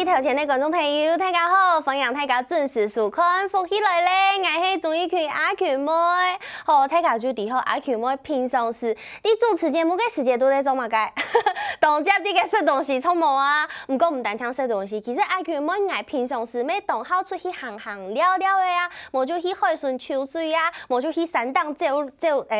头前的观众朋友，大家好，欢迎大家准时收看，福起来咧！我是综艺群阿群妹，好，大家注意好，阿群妹平常时你主持节目嘅时间都在做乜嘅？当家啲嘅食东西创无啊？唔过唔单唱食东西，其实阿群妹我平常时咩当好出去行行聊聊嘅啊，无就去海顺秋水啊，无就去山档走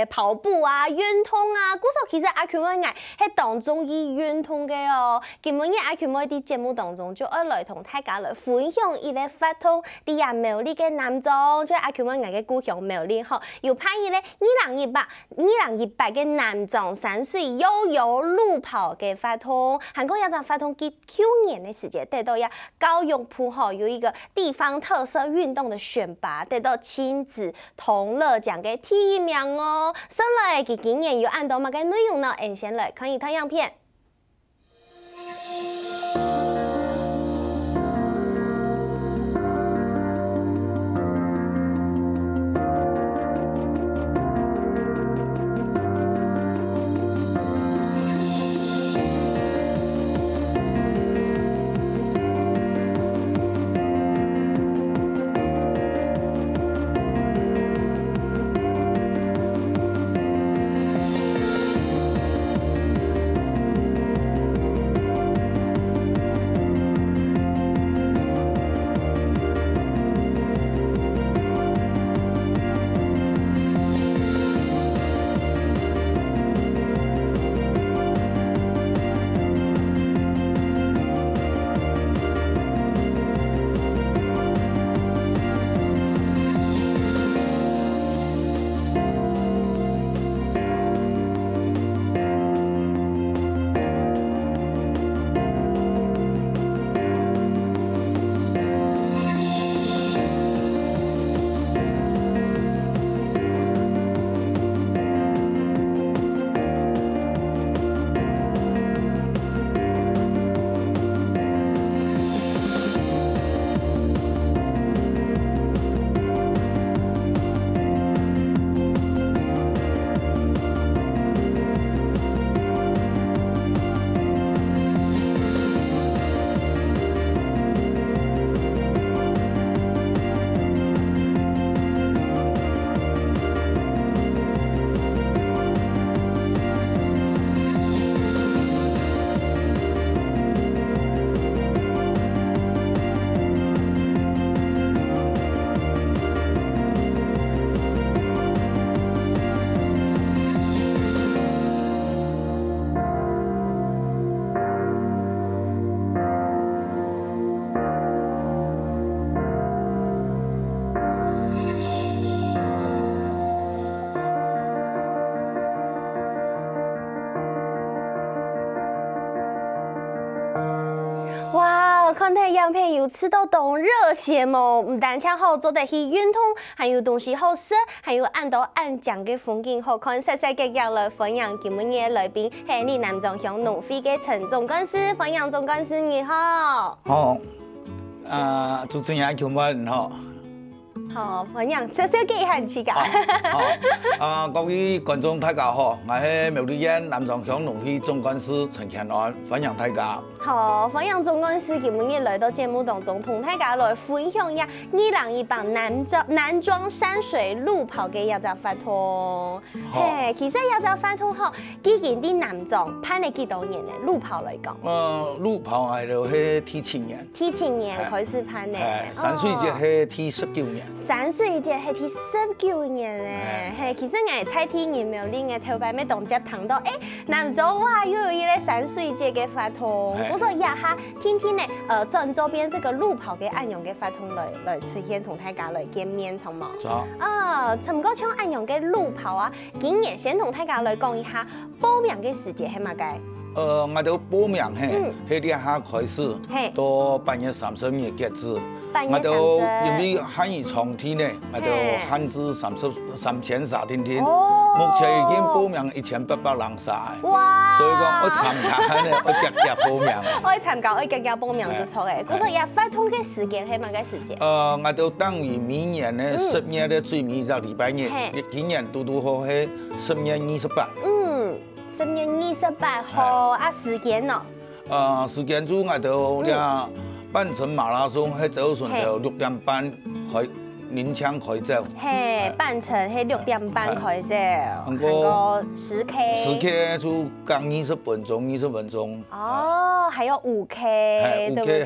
跑步啊、运动啊。故说其实阿群妹我係当中意运动嘅哦。今日阿群妹啲节目当中就要来同大家来分享一个发通啲呀苗栗嘅男裝，即係阿群妹我嘅故鄉苗栗吼，又拍一個2018嘅男裝山水悠悠路跑嘅發通，韓國有隻發通佢去年嘅時間得到呀教育部吼有一個地方特色運動嘅選拔，得到親子同樂獎嘅第1名哦。上來佢今年有按到乜嘅內容呢？先來看一套樣片。哇，看睇样片有吃到懂热血么？唔单唱好做得去运动，还有东西好吃，还有按到按讲嘅风景好看，细细嘅嘢来分享。今日嘅来宾系你南庄乡农会嘅陈总干事，欢迎总干事你好。好，主持人阿群妹你好。好，欢迎，小小嘅客氣㗎。好，各位觀眾大家好，我係苗栗縣南莊鄉農會總幹事陳乾安，歡迎大家。好，歡迎總幹事今日來到節目當中，同大家來分享一下2018南莊山水路跑嘅一隻發通。嘿，其實一隻發通吼，幾件啲南莊拍咗幾多年咧？路跑嚟講。路跑係就係第7年。第7年開始拍呢。山水節係第19年。山水節係第19年咧，係其實我係第2年苗栗嘅頭擺咩當接談到，南莊哇又有一個山水節嘅發通，我說呀哈，天天咧轉周邊這個路跑嘅安陽嘅發通來出現同大家來見面，好冇？好。尋個像安陽嘅路跑啊，今年先同大家來講一下報名嘅時間係乜嘅？我哋報名係2下開始，到8月30日截止。半夜我就因3为旱雨冲天呢，我就旱至3300天，哦，目前已经报名1800人晒，哇！所以讲我参加呢，我积极报名。我参加，我积极报名就错嘅。嗰個日發通嘅時間係乜嘅時間？我就等於明年呢10月的最尾一個禮拜日，今年拄好係10月28。10月28號啊，時間咯。時間就我就呀半程馬拉松喺早上就6點半開連槍開走。嘿，半程係6點半開走，韓國10K 就講20分鐘。哦，還有5K， 對不對？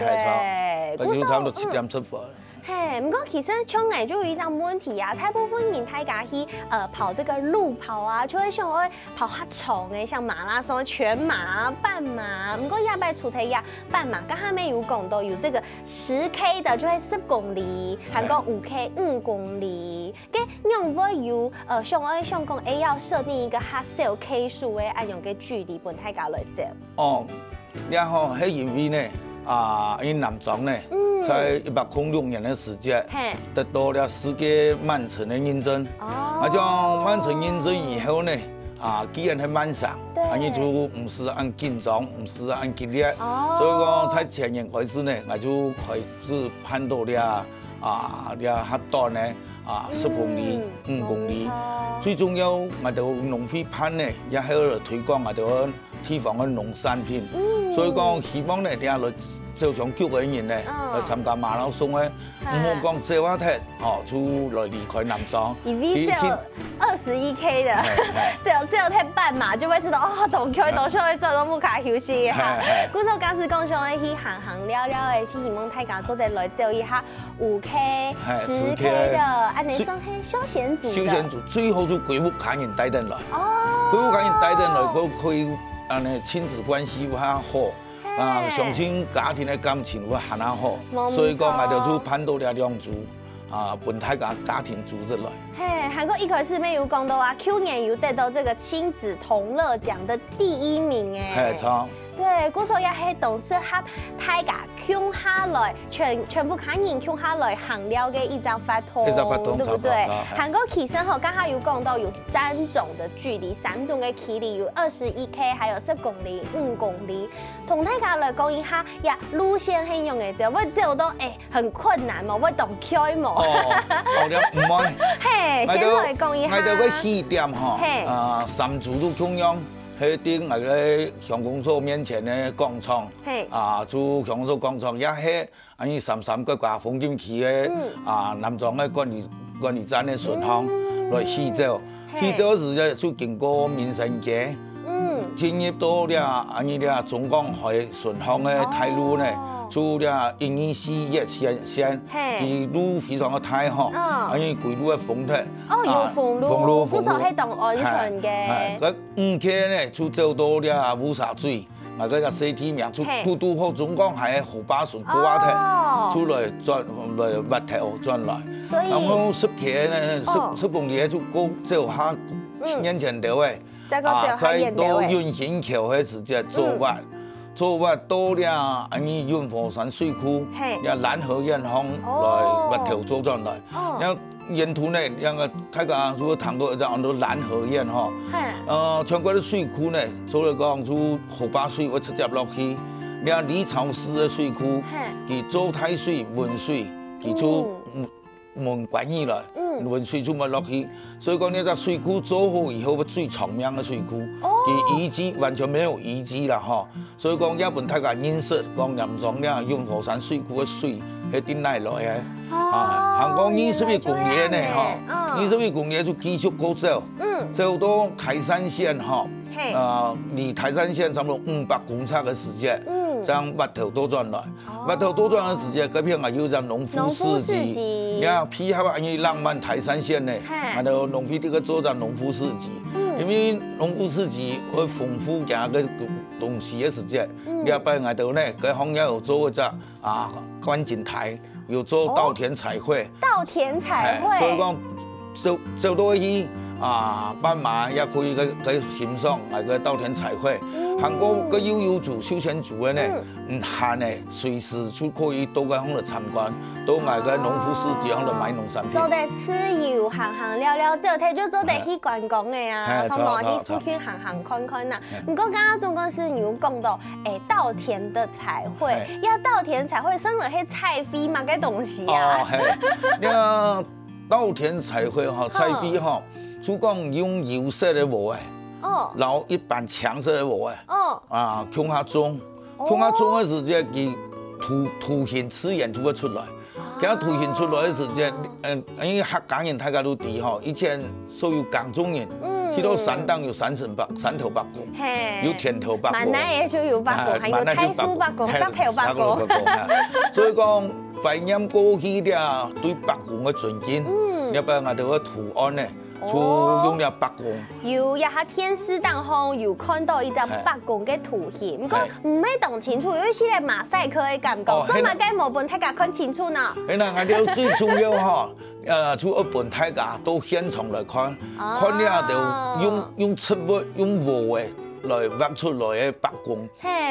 就差唔多7點出發。嘿，不過其實像我就有一個問題啊，大部分人大家去跑這個路跑啊，就會想要跑較長嘅，像馬拉松、全馬、半馬。不過也擺出題呀，半馬剛才沒有講到有這個10K 的，就係10公里，還有5K 5公里。嘅用會有想講要設定一個較少 K 數嘅按樣嘅距離，俾大家來走。哦，然後喺因為呢，因南莊呢。在106年的時間，得到了世界慢城的認證。將慢城認證以後呢，既然係慢上，你就唔是按緊張，唔是按激烈。所以講，在前年開始呢，我就開始攀到了較短呢，10公里、5公里。最重要，我哋農會攀呢，也喺度推廣我哋地方嘅農產品。所以講，希望呢啲來。就像叫個人呢，來參加馬拉松咧，唔好講走一踢，就來離開南莊。因為只有21K 的，只有踢半馬就會知道哦，同區同上去做都冇卡休息哈。古時候假使講想去行了嘅，去希望大家做得來走一下5K、10K 的，安尼算係休閒組。休閒組最好就規劃家人帶得來，規劃家人帶得來，佢可以親子關係會較好。相親家庭的感情會很好，所以講我就攀到了2組，本大家庭組織來。嘿，韓國一開始沒有講到啊，去年有得到這個親子同樂獎的第1名誒。係錯。對，嗰時候也係同適合大家共下來，全部家人共下來行了嘅一張發通，對不對？韓國其實吼，剛剛有講到有3種的距離，3種嘅距離有21K，還有10公里、5公里。同大家來講一下，呀，路線係用嘅，我走到很困難嘛，我動開嘛。唔會。嘿，先來講一下。我哋個起點吼，3組都共用。喺頂那個鄉公所面前的廣場，就鄉公所廣場也係33個風景區的南莊的管理站的順巷來起走，起走時就經過民生街，進入到了中港海順巷的大路呢。做了124熱線，啲路非常嘅大嗬，規路嘅封鐵。有封路，扶手係當安全嘅。嗰5K呢，就走到了烏沙水，嗰個西鐵名，就都好中港係河巴順過鐵，出來轉來挖頭轉來。然後10K呢，10公里就過走下年前頭嘅，在到雲仙橋嘅時間做挖。做挖到了雲火山水庫，也藍河沿巷來挖頭做轉來，然沿途呢，大家如果談過就按到藍河沿吼，全國的水庫呢，所以講就河壩水會直接落去，然李朝市的水庫，佢做太水、文水，佢就門關起來，文水就咪落去，所以講呢個水庫做好以後，最長命嘅水庫。遺跡完全沒有遺跡啦，吼！所以講，日本大家認識講南莊咧，雲火山水庫嘅水係點來來嘅？韓國21公里呢，吼，21公里就繼續過走，走到台山線，吼，離台山線差唔多500公尺嘅時間，將挖頭倒轉來，挖頭倒轉嘅時間，嗰邊係有隻農夫市集，然後配合浪漫台山線呢，我哋農會呢個做隻農夫市集。因為農夫市集會豐富嘅個東西嘅時節，另外我哋呢，佢行業有做一隻觀景台，有做稻田彩繪。稻田彩繪。所以講走到去斑馬也可以去欣賞那個稻田彩繪，韩国个有族休闲族的呢，限呢随时就可以到个方来参观，到外个农夫市集方来买农产品。做得吃游行了了，之后睇就做得去观光的啊，从来去出去行看看呐。不过刚刚总公司有讲到，稻田的彩绘，要稻田彩绘生了迄菜飞嘛个东西啊。那稻田彩绘哈，菜飞哈，主讲用油色的模诶。然后一般墙色的模诶，啊，向下装，向下装的时间，佢图形刺眼就会出来。咁图形出来的时间，因为客家人大家都知吼，以前所有港中人，去到山当有三头八公，有田头八公，闽南也就有八公，还有太叔八公、三头八公。所以讲怀念过去了对八公的尊敬，要不然我哋个图案呢？就用了八公，有一下天师当中有看到一只八公嘅图形，不过唔系当清楚，有些个马赛克嘅感觉，做乜嘅冇本大家看清楚呢？嗱，我哋最重要哈，就一本大家到现场来看，看了就用尺物用画嘅来画出来嘅八公，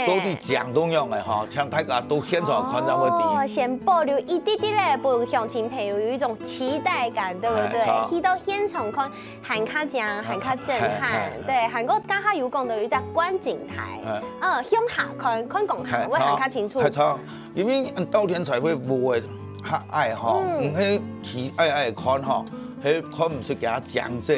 到底长怎样嘅哈？请大家到现场看就会知。先保留一滴滴咧，本乡亲朋友有一种期待感，对不对？去到现场看，很卡正，很卡震撼。对，韩国刚刚有讲到有一只观景台，向下看讲下会很卡清楚。系错，因为稻田彩绘无会较矮吼，唔去起矮看吼，去看唔是加讲者，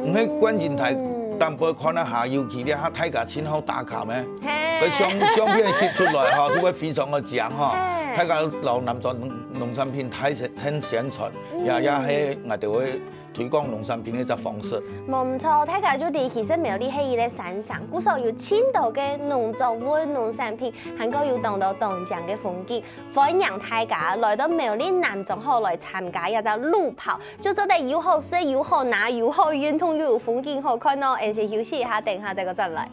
唔去观景台。淡薄看一下，尤其咧，哈大家真好打卡咩？佢相片翕出来哈，就會非常嘅正哈。大家留南莊農產品聽宣傳，也係我哋會推廣農產品嘅一個方式。冇錯，大家就哋其實苗栗喺伊咧山上，古時候有青島嘅農作物、農產品，還有當到東江嘅風景，歡迎大家來到苗栗南莊後來參加一個路跑，就做得又好食又好拿又好運動又有風景好看哦。先休息一下，等下再個轉來。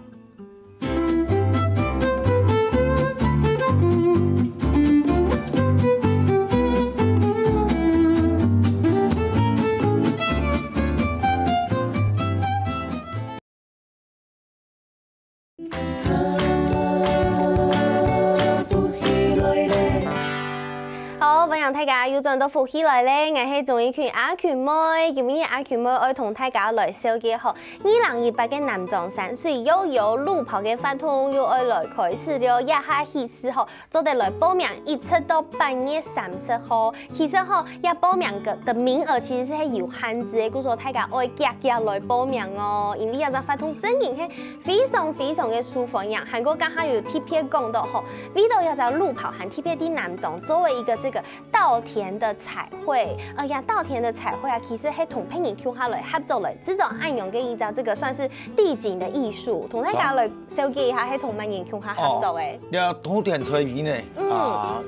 大家要進到福起來咧，我係仲一群阿群妹，今日阿群妹愛同大家來紹介好2028嘅南莊山水又有路跑嘅活動，又愛來開始了，一下起始後，做得來報名，一直到8月30號，其實吼，一報名嘅名額其實係有限制嘅，故所大家愛夾來報名哦，因為一個活動真嘅係非常非常嘅受歡迎，韓國剛好有特別講到吼，為到一個路跑和特別的南莊作為一個這個稻田的彩绘，稻田的彩绘啊，其實係同配人跳下來合作來製作暗用嘅一張，這個算是地景的藝術，同大家來紹介一下，係同乜人跳下合作嘅。呀，稻田彩繪呢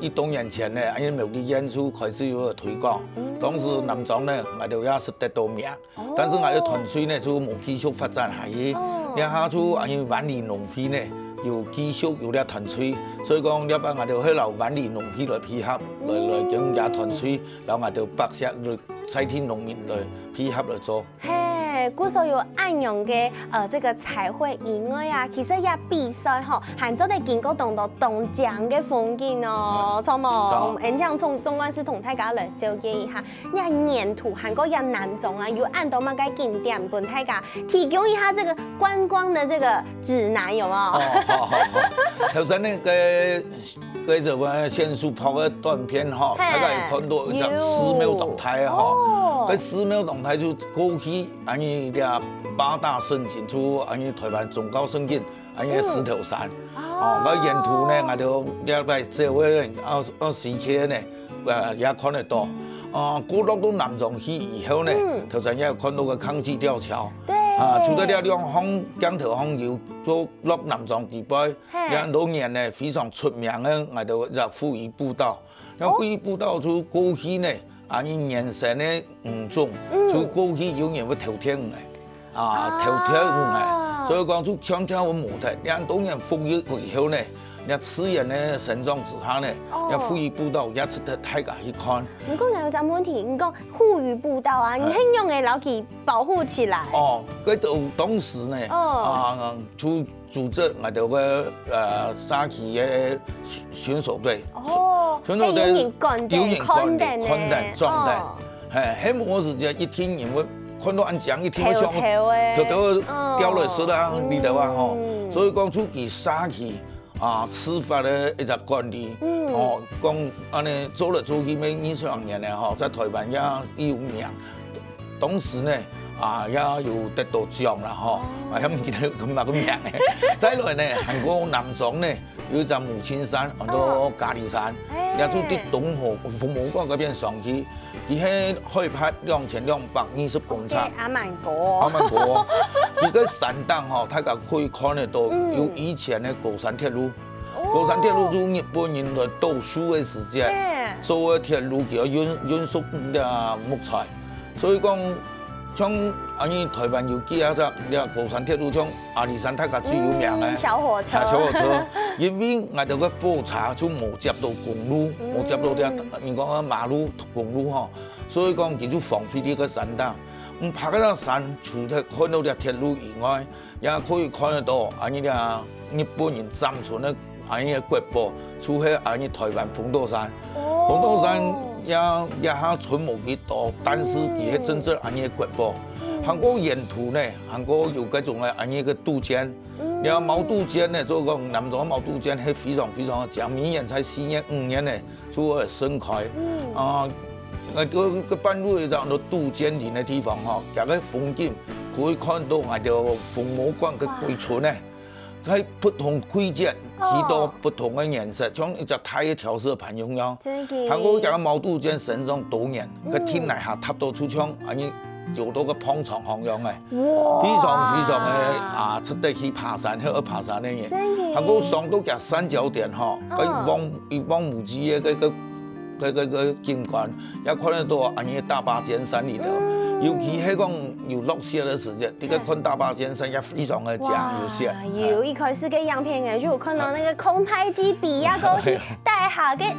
，1多年前呢，因苗栗縣就開始有推廣，當時南莊呢，我哋也是得到名，但是我哋團隊呢就冇繼續發展下去，一下就因為萬里農批呢。有繼續有啲團隊，所以講要不我哋去留萬里農批來配合，來將也團隊，然後我哋白石來採天農民來配合來做。嘿，古時候有暗用嘅這個彩繪以外啊，其實也比賽吼，還做得見過當到東江嘅風景哦，錯冇？咁樣從總幹事同大家來紹介一下，一沿途韓國一南莊啊，有按到乜嘅景點，幫大家提供一下這個觀光的這個指南，有冇？好，頭先呢個就話限速跑嘅短片哈，大家有看到一張4秒動態哈，嗰4秒動態就過去安尼啲8大勝景，就安尼台灣最高勝景，安尼石頭山。嗰沿途呢，我哋一擺這位呢，時期呢，也看得到。過落到南莊去以後呢，頭先也有看到個康熙吊橋。除咗呢兩項鏡頭項要做落南莊地區，有多年呢非常出名嘅，我哋就富裕步道。咁富裕步道就過去呢，因延伸呢5種，就過去有人會頭天嘅，頭天嘅，所以講就強調我模特，兩多年復育以後呢。也次元的神状之下呢，也富裕步道也值得大家去看。你讲有个问题，你讲富裕步道啊，你很用的老给保护起来。哦，嗰度当时呢，组织我哋个沙旗嘅选手队。哦，选手队有人干的，壮的，迄幕时间一听因为看到安讲一听我想，就掉落去啦，你知啊吼。所以讲出其沙旗司法的一只管理，讲安尼做来做去要20年的吼，在台湾也有名。当时呢。也有得到奖啦吼，也唔記得咁嘛咁名嘅。再來呢，韓國南莊呢有一隻母親山，叫做咖喱山，也做啲東河服務國嗰邊上去，佢喺海拔2220公尺。阿曼國。佢個山頂吼，大家可以看得到有以前的高山鐵路。高山鐵路就日本人來倒數嘅時間，所以鐵路叫運輸嘅木材，所以講。像安尼台灣有幾啊只，高山鐵路像阿里山，大家最有名嘅小火車。因為我哋個步查就冇接到公路，冇接到啲你講嘅馬路公路吼，所以講佢就荒廢呢個山頂。爬嗰個山，除咗看到啲鐵路以外，也可以看得到安尼啲日本人暫存嘅安尼嘅國寶，就係安尼台灣鳳島山。鳳島山。也還存冇幾多，但是佢係真正安尼嘅國寶。韓國沿途呢，韓國有嗰種嘅安尼嘅渡間，然後毛渡間呢，做講南莊毛渡間係非常非常嘅長，每年才4年5年呢就會盛開。個半路就到渡間林嘅地方吼，行個風景可以看到我哋鳳毛館嘅歸村呢。喺不同季節，許多不同嘅顏色，像一隻太嘅調色盤一樣。韓國講毛渡間神裝多年，個天嚟下塔到出窗，安尼有到個碰撞紅樣嘅，非常非常嘅出得去爬山，去爬山嘅嘢。韓國上到隻三角點吼，佢望無際嘅個景觀，也看得到安尼大霸尖山裏頭。尤其係講有落雪嘅時節，啲個看大霸尖山也非常嘅正有雪。有一開始嘅樣片嘅，就看到那個空拍機比啊，過去帶下嘅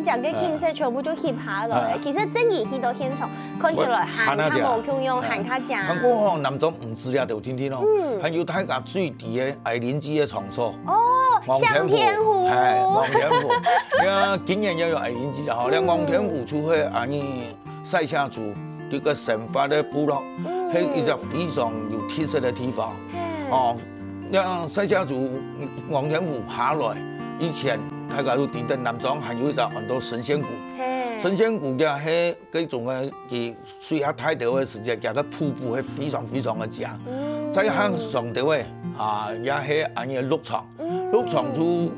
整個景色全部都翕下來。其實真係去到現場，看起來行較無窮用，行較正。韓國吼南莊唔止啊條天天咯，還有大家最低嘅愛鄰居嘅場所。向天湖。望天湖，你今年也有愛鄰居啦吼，你望天湖出去安尼賽下族。呢個神法嘅部落係一個非常有特色嘅地方。因西夏族望天湖下來以前，大家都知道南莊還有一隻很多神仙谷。神仙谷嘅係嗰種嘅佢水下太調嘅時節，嘅個瀑布係非常非常嘅正。再向上調嘅也係安尼嘅鹿場，鹿場就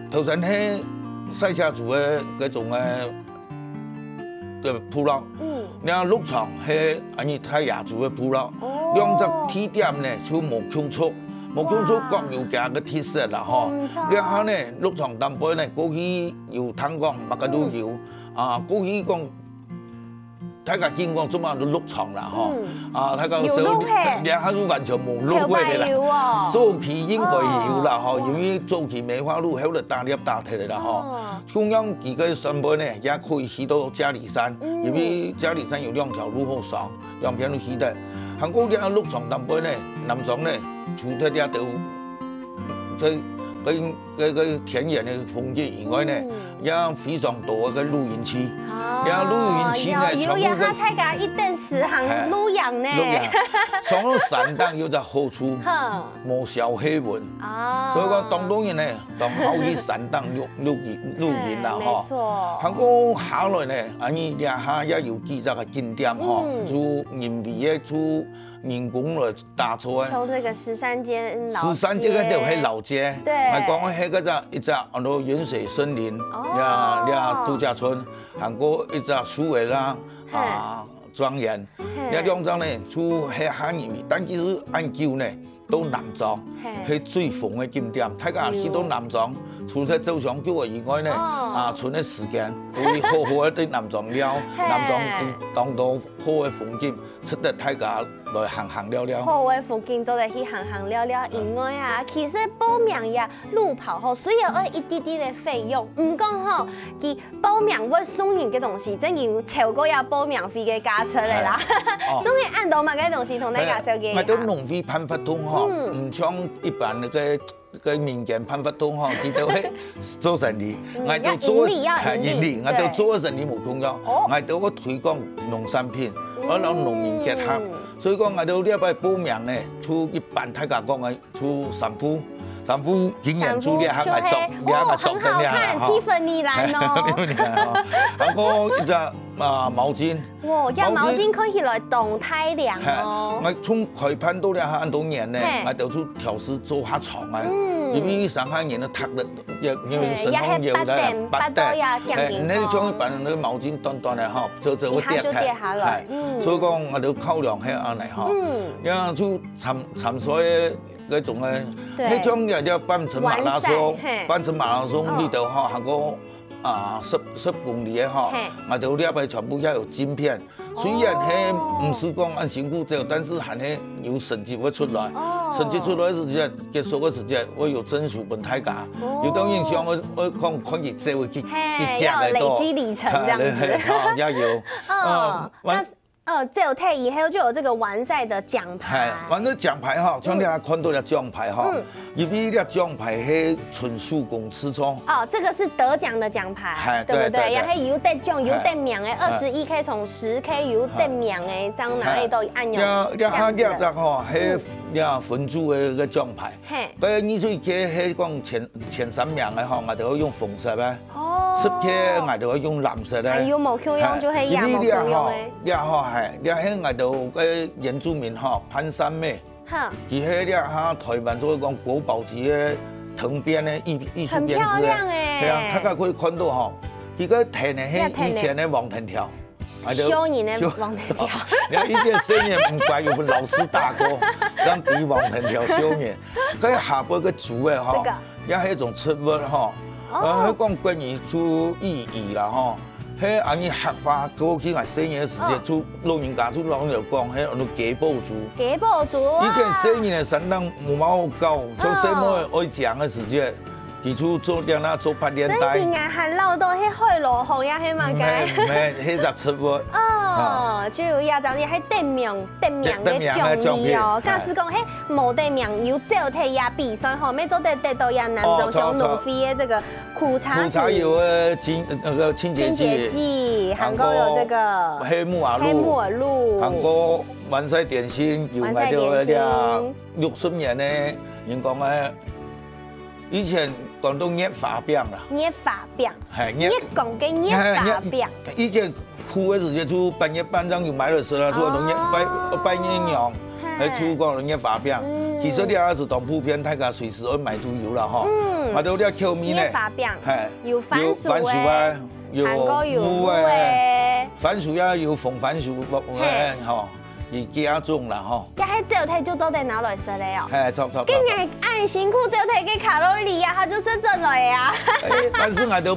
頭先係西夏族嘅嗰種嘅部落。然後鹿場係安尼泰雅族嘅部落，兩隻起點呢就無窮處各有佢嘅特色啦吼。然後呢鹿場淡薄呢，過去有聽講，乜個都有過去講。大家見過做乜都鹿場啦吼，大家然後就完全冇鹿過嘅啦，早期應該有啦吼，因為早期梅花鹿喺度大粒大體嘅啦吼。中央幾個山邊呢，也可以去到嘉里山，因為嘉里山有2條路好上，兩邊都去得。韓國啲鹿場淡邊呢，南莊呢，除咗啲都個田園嘅風景以外呢，也非常多嘅露營區。露營區呢，有呀，他大家一定時行露營呢。上到山頂有隻好處，冇小氣溫。所以講當然呢，當好去山頂露營啦嗬。韓國下來呢，安尼下也有幾隻嘅景點嗬，就人為嘅就人工來打出來。從這個13街老街。13街嗰條係老街，對。係講係嗰隻一隻叫做遠水森林，度假村。韓國一隻蘇維拉莊園，兩張呢就係很入面，但其實按照呢到南莊係最紅嘅景點，大家去到南莊除了做上叫以外呢，剩的时间可以好好的南庄了，南庄当到好的风景，值得大家来行行了了。好的风景做得去行行了了以外啊，其实报名呀路跑吼，虽然要一滴滴的费用，唔讲吼，佢报名会送人嘅东西，真有超过要报名费嘅价出嚟啦。送嘅按到嘛嘅东西同大家介绍嘅。我都农费颁发通吼，唔像一般嘅民间颁发通吼，佢都係做生意，我都做盈利，我都做生意冇空咗，我都我推廣農產品，我攞農民結合，所以講我都呢一擺報名咧，出一般大家講嘅出三副經驗做呢下嚟做，呢下做緊呢下哈。Tiffany 藍哦，還個一隻毛巾。哇，有毛巾可以來動太涼哦。我從開辦到呢下咁多年咧，我就做調試做下廠啊。因為上海人都讀得，因為身方有咧，八代，你將一般啲毛巾短短嘅嗬，做會跌下來，所以講我都考量係安尼嗬，然後做潛水嗰種咧，呢種又要半程馬拉松，呢度嗬行個10公里嘅嗬，我哋呢一輩全部要有晶片。雖然係唔是講按辛苦做，但是還係有成績會出來。成績出來嘅時間，結束嘅時間，我有證書俾大家。有當然想我可以做會結要累積里程這樣子。也有。這有退以後就有這個完賽的獎牌。完咗獎牌哈，像你看到了獎牌哈，因為呢獎牌係純手工製作。哦，這個是得獎的獎牌，對不對？也係有得獎、有得名嘅，21K 同10K 有得名嘅，將哪裡都按用。呢隻哈係呢分組嘅個獎牌。佢21K係講前3名嘅哈，我哋可以用紅色嘅。10K 我哋可以用藍色嘅。有冇用就係也冇用嘅。你喺我度嘅原住民嗬潘三妹，佢喺咧嚇台灣所講國寶級嘅藤編嘅藝術編織嘅，係啊，大家可以看到嗬，佢個藤咧係以前嘅黃藤條，修年嘅黃藤條，你睇以前生意唔怪有個老師大哥，將啲黃藤條修年，佢下邊個竹嘅嗬，也係一種植物嗬，佢講關於做意義啦嗬。喺安尼客家過去我生意嘅時節，做老人家做老人講，喺我哋幾寶族。幾寶族啊！以前生意嘅相當冇乜好高，做什麼愛講嘅時節，佢做啲啦做8年代。真係啊，係撈到喺海螺紅呀，喺萬街。唔係，係隻植物。哦，主要也就係喺得名嘅獎勵哦。假使講喺冇得名，有照睇也比賽後尾做得到也難中獎農費嘅這個苦茶油嘅清潔劑，韓國有這個黑木耳露，韓國萬世點心有賣到啲60年咧，人講咧。以前廣東捏發餅啦，捏發餅，捏講嘅捏發餅。以前苦嘅時節就半夜半張就買咗食啦，所以農業拜年羊，喺出講捏發餅。其實啲係是當普遍，大家隨時可以買都有啦嗬。買到啲口面咧，發餅，有番薯啊，有烏誒，番薯啊，有紅番薯誒嗬。而家種啦嗬，一喺照睇就做得拿來食咧哦。係，錯。今日按辛苦照睇嘅卡路里啊，它就是進來啊。但是我都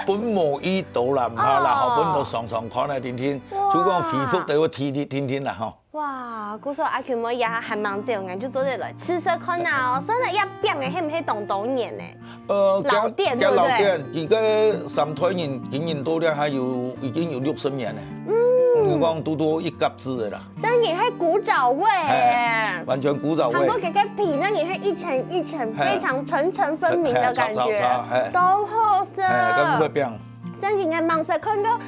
本無依到啦，唔怕啦，我本到常看啊，天，就講皮膚對我天啦嗬。哇，古時候阿權妹也係忙照眼，就做得來吃食看啊，所以一餅嘅係唔係當年咧？老店對不對？老店，而家三台人經營到咧，已經有60年咧。我講多一甲子的啦，當然係古早味，完全古早味。韓國嘅皮，當然係一層一層非常層分明的感覺，都好食。咁個餅，真係啱食，看到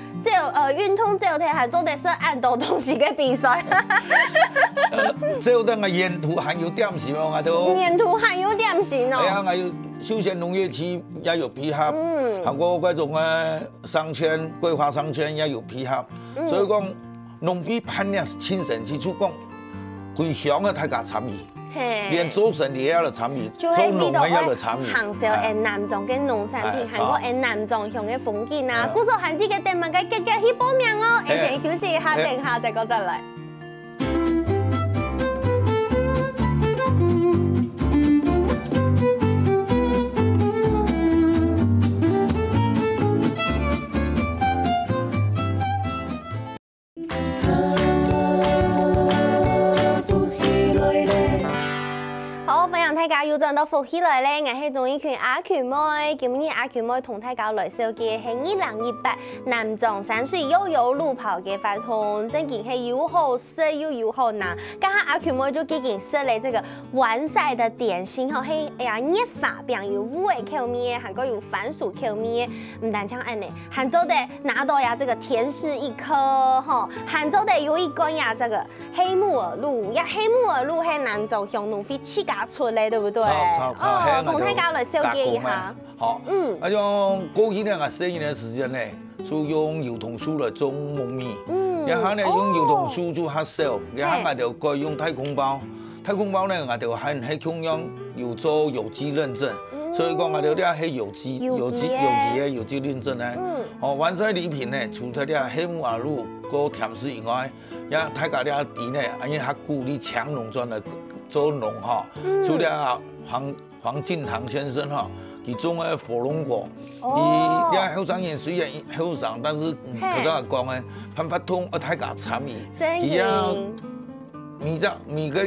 運通照睇係做的是按到東西嘅比賽。照得我沿途還有點心哦，我都。沿途還有點心哦。係啊，我有休閒農業區也有皮盒，韓國嗰種商圈、桂花商圈也有皮盒。所以講，農會辦呢親身去做講，回鄉嘅大家參與，連做生意也要參與，做農嘅也要參與。行銷嘅南莊嘅農產品，韓國嘅南莊鄉嘅風景啊，古時候閒啲嘅店物嘅結結去報名哦。先休息一下，等下再講再來。又轉到福喜來咧，我係中意群阿權妹，今日阿權妹同大家來紹嘅係2018南莊山水悠悠路跑嘅活動，真係又好食又好拿。剛剛阿權妹就已經設了這個完賽的點心，吼係熱法餅有烏嘅口味，還有番薯口味，唔單像安尼，還做得拿到呀這個甜食一顆，吼，還做得有一個呀這個黑木耳露，呀黑木耳露係南莊鄉農會自家出嚟，對不對？哦，同大家來紹介一下。好，那種過去呢，這一年時間呢，就用油桐樹來種糯米，然後呢用油桐樹做發酵，然後我就改用太空包。太空包呢，我就喺中央有做有機認證，所以講我哋啲係有機嘅有機認證呢。哦，完賽禮品呢，除咗啲黑木耳露個甜食以外，也大家啲啲呢，因為佢鼓勵強農專來做農哈，除了黃敬堂先生哈，佢種嘅火龍果，佢啲後生人雖然後生，但是佢都係講嘅，潘發通啊大家參與，佢啊每個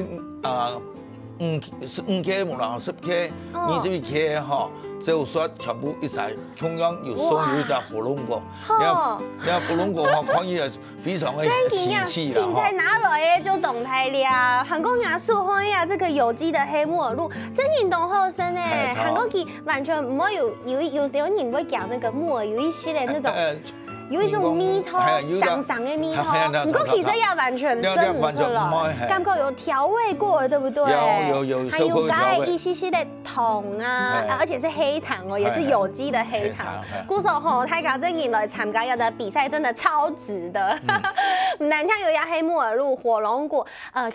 5K 無啦10K、20K 哈，就說全部一齊，中央又送有一隻火龍果，然後火龍果哈可以係非常嘅稀奇啦。現在拿來嘅就動態了，韓國亞樹開呀，這個有機的黑木耳露，真係當好生誒，韓國佢完全唔會有人會講那個木耳有一些的那種。有一種蜜頭，上嘅蜜頭，不過其實也完全生唔出來，感覺有調味過，對不對？有，還有加一些些的糖啊，而且是黑糖哦，也是有機的黑糖。故說吼，大家真係來參加有的比賽，真的超值的。唔單止有呀黑木耳露、火龍果，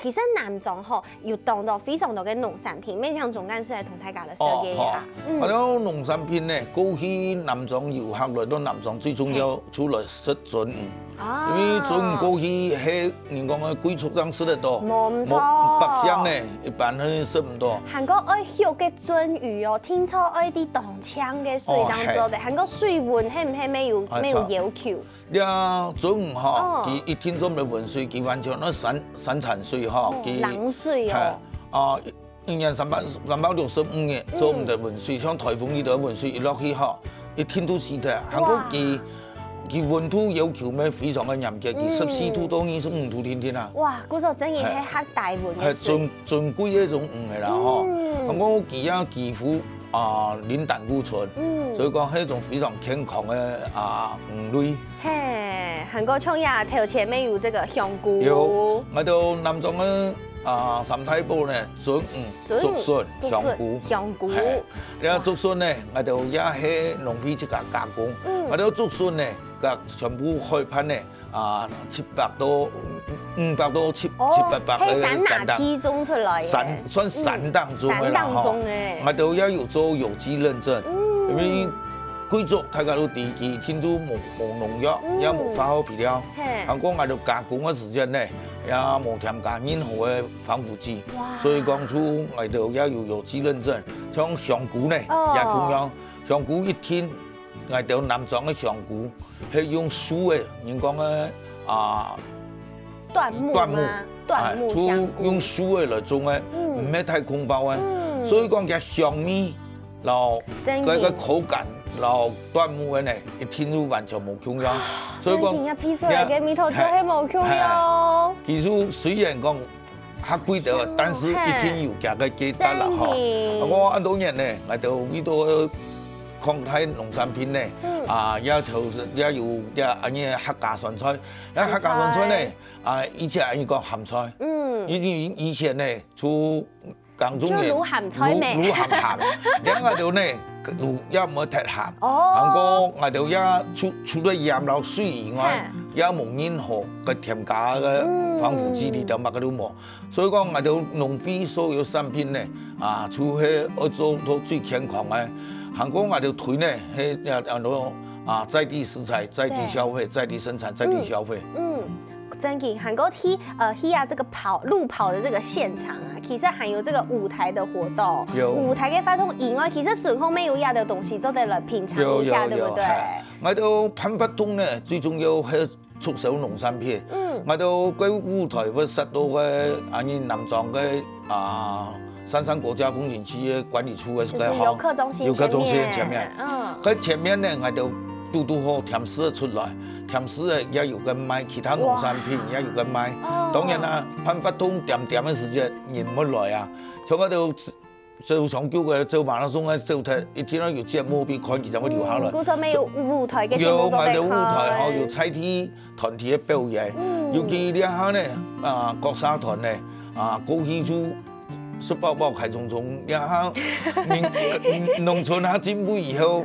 其實南莊吼有當到非常多嘅農產品，咩像總幹事來同大家來紹介一下。嗰種農產品呢，過去南莊遊客來到南莊最重要。出來食準魚，因為準魚過去係人講嘅貴族人食得多，北鄉呢一般係食唔多。韓國愛學嘅準魚哦，聽說愛啲當槍嘅水當做嘅，韓國水溫係唔係沒有要求？你啊準魚嗬，佢一聽說咪溫水，佢完全係山產水嗬，佢冷水哦。一年365日做唔到溫水，像颱風呢度溫水一落去嗬，一天都死嘅。韓國佢溫度要求咩非常嘅嚴格，佢14度到25度天啊！哇，嗰時候真係係黑大溫嘅水。係最貴一種魚嚟啦嗬。咁我佢啊幾乎零膽固醇，所以講係一種非常健康嘅魚類。嘿，韓國創業頭前面有這個香菇。有，我到南莊嘅三太保呢，準魚、竹筍、香菇。然後竹筍呢，我就也係農會自家加工。我哋竹筍呢，全部開盤呢，700到500到700-800嘅散檔種出來嘅，算散檔種嘅啦嗬。我哋也有做有機認證，因為貴族大家都地基，天都冇農藥，也冇化學肥料。韓國我哋加工嘅時間呢，也冇添加任何嘅防腐劑，所以講出我哋也有機認證。像香菇呢，也同樣，香菇一天。我哋南莊嘅香菇係用樹嘅，人講嘅椴木，用樹嘅嚟種嘅，唔係太空包嘅，所以講嘅香味，然後嗰個口感，然後椴木嘅呢，一天都完全冇共樣，所以講，批出嚟嘅味道就係冇共樣。其實雖然講較貴啲，但是一天有價嘅價值啦嗬。我按到人呢，我就呢度。抗體農產品呢，也有客家酸菜，客家酸菜呢，以前係一個鹹菜，以前呢，做廣東人滷鹹，然後就呢滷也唔會太鹹，我就也除咗鹽落水以外，也冇任何嘅添加嘅防腐劑，乜嘅都冇，所以講我就農會所有產品呢，除係我做到最健康嘅。韓國我哋推呢係在地食材、在地消費、在地生產、在地消費。真嘅，韓國這個路跑的這個現場啊，其實還有這個舞台的活動。舞台嘅活動以外，其實順後面有啲東西都得來品嘗一下，對不對？我哋潘發通呢，最重要係出售農產品。我哋個舞台會實到嘅南莊嘅三山国家风景区的管理处的就是游客中心前面，喺前面呢，我就拄好甜食出来，甜食的也有跟卖，其他农产品也有跟卖。当然啦，喷发通点的时间人唔来啊，像我哋做長久嘅做馬拉松嘅做睇，一天都要節目俾看，其實我留下來。嗰陣咪有舞台嘅節目做嚟看。有舞台後有彩體團體嘅表演，尤其呢下呢國沙團呢高起珠濕包包開匆匆，呢下農村下進步以後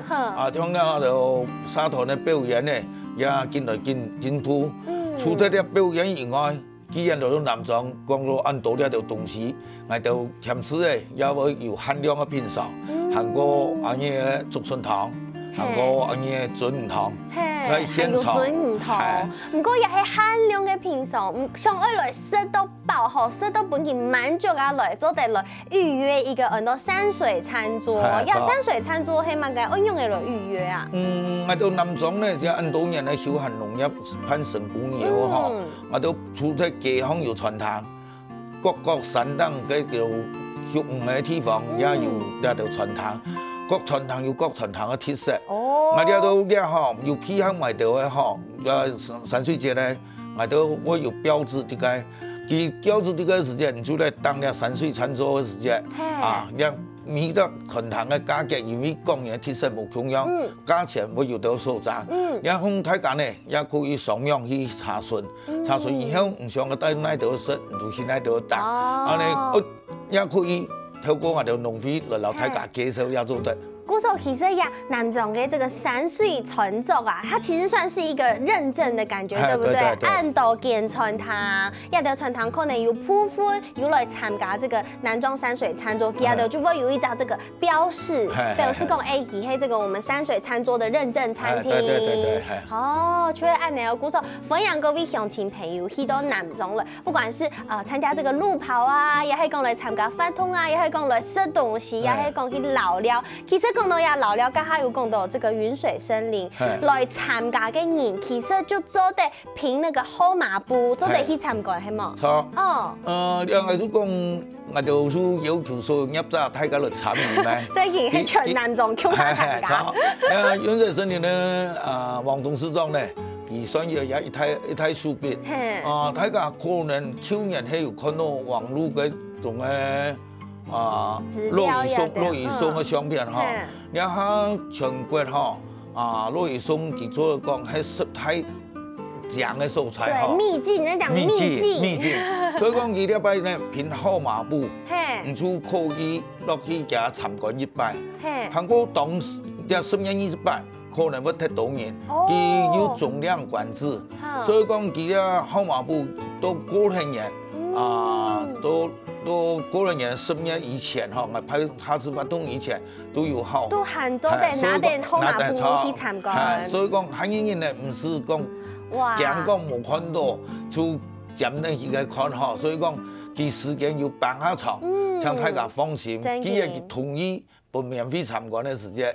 將呢就沙團嘅表演呢也進來進步。除咗啲表演以外，既然到南莊講到按到呢條東西，我哋甜食咧也會有限量嘅品嘗，韓國安尼嘅竹筍糖，韓國安尼嘅準糖，喺現場。唔過也係限量嘅品嘗，唔想愛來食到飽吼，食到本件滿足啊來，做得來預約一個很多山水餐桌，山水餐桌係乜嘅？安用嘅來預約啊？我到南莊咧，即係很多年嘅休閒農業攀成功業吼，我到除咗街坊有傳統。各省等嘅叫學唔嘅地方也有呢條傳統，各傳統有各傳統嘅特色。我哋到呢吼有偏向埋到嘅吼，山水節咧，我都會有標誌啲嘅，佢標誌啲嘅時間就嚟當呢山水餐桌嘅時間讓每個傳統嘅價格因為個人嘅特色無同樣，價錢會有到所漲。然後大家呢也可以上網去查詢，查詢以後唔想個到哪度食，就去哪度打。我也可以透過我哋農會來老大家介紹也做得。姑嫂其實呀，南莊嘅這個山水餐桌啊，它其實算是一個認證的感覺，對不對？按道見傳堂，一條傳堂可能有鋪分，有來參加這個南莊山水餐桌，其他的就會有一張這個標示，表示講哎，佢係這個我們山水餐桌的認證餐廳。對。哦，除了按呢，姑嫂分享各位鄉親朋友去到南莊了，不管是參加這個路跑啊，也係講來參加發通啊，也係講來食東西，也係講去聊聊，其實。講到也老了，家下有講到這個雲水森林來參加嘅人，其實就做得憑那個號碼布，做得去參加係冇？錯。另外都講，我就是要求所有業者大家來參與咩？最近係全南莊叫他參加。雲水森林呢，王董事長呢，佢算也一台書筆。大家可能去年係有看到網絡嘅種嘅。陸羽松嘅相片哈，然後全國哈陸羽松佢做講係實體講嘅素材哈，秘境，你講秘境，所以講佢呢擺呢憑號碼布，唔出可以落去加參觀一擺。韓國當時10月28可能會太多人，佢有重量管制，所以講佢呢號碼布都過多年都過了年10月以前哈，我拍下次發動以前都有號，都限咗定拿定號碼布去參觀。所以講韓人呢唔是講講冇看到，就漸定去嘅看哈。所以講佢時間要辦下場，讓大家放心。既然佢同意不免費參觀嘅時間，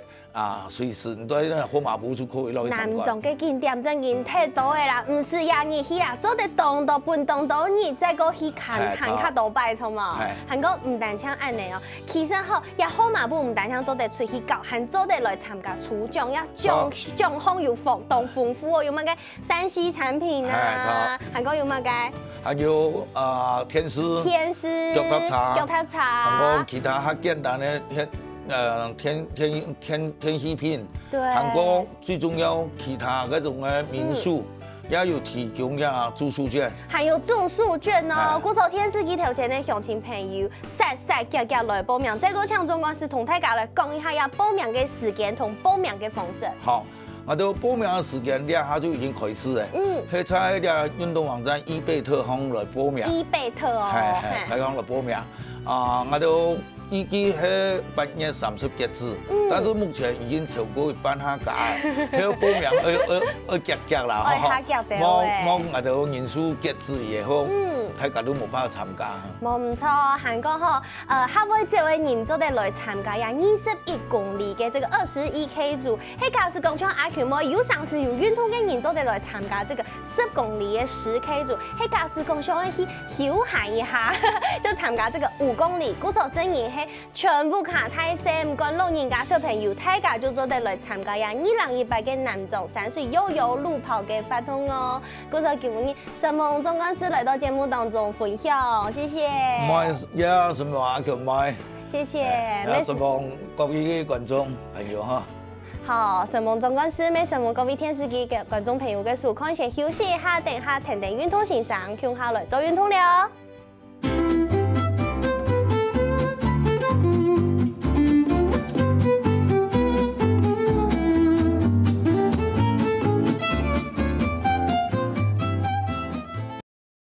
隨時都喺號碼布就可以落去參觀。南莊嘅景點真係太多嘅啦，唔是廿日去啦，做得當到半當到日，再過去看較多擺錯嘛。韓國唔單槍按呢哦，其實吼，也號碼布唔單槍做得出去搞，還做得來參加抽獎，也獎項又豐富哦，有乜嘅山西產品啊？韓國有乜嘅？還有天師、腳踏茶，韓國其他較簡單嘅天氣片，韓國最重要其他嗰種嘅民宿也有提供呀住宿券，還有住宿券哦。姑嫂天師幾條錢嘅鄉親朋友，夾來報名。這個搶總公司同大家來講一下，要報名嘅時間同報名嘅方式。好，我哋報名嘅時間兩下就已經開始了。係在啲運動網站伊貝特行來報名。伊貝特哦，係行來報名。我哋预计係8月30截止，但是目前已經超過100下架，迄個報名要夾啦，冇我哋人數截止也好，大家都冇辦法參加。冇唔錯，韓國嗬，下位這位人做得來參加呀，21公里嘅這個21K 組，迄假使講像阿權妹有嘗試有運動嘅人做得來參加這個10公里嘅10K 組，迄假使講想去休閒一下，就參加這個5公里，故所證明係全部卡太細，唔管老人家小朋友，大家就做得來參加呀，2018嘅南中山水悠悠路跑嘅活動哦，故所叫我沈夢總幹事來到節目當中分享，謝謝。唔係，呀，沈夢阿強妹，謝謝。呀，沈夢各位嘅觀眾朋友哈。好，沈夢總幹事，咩沈夢各位電視機嘅觀眾朋友嘅收看，先休息一下，等下停運動線上，向下來做運動了。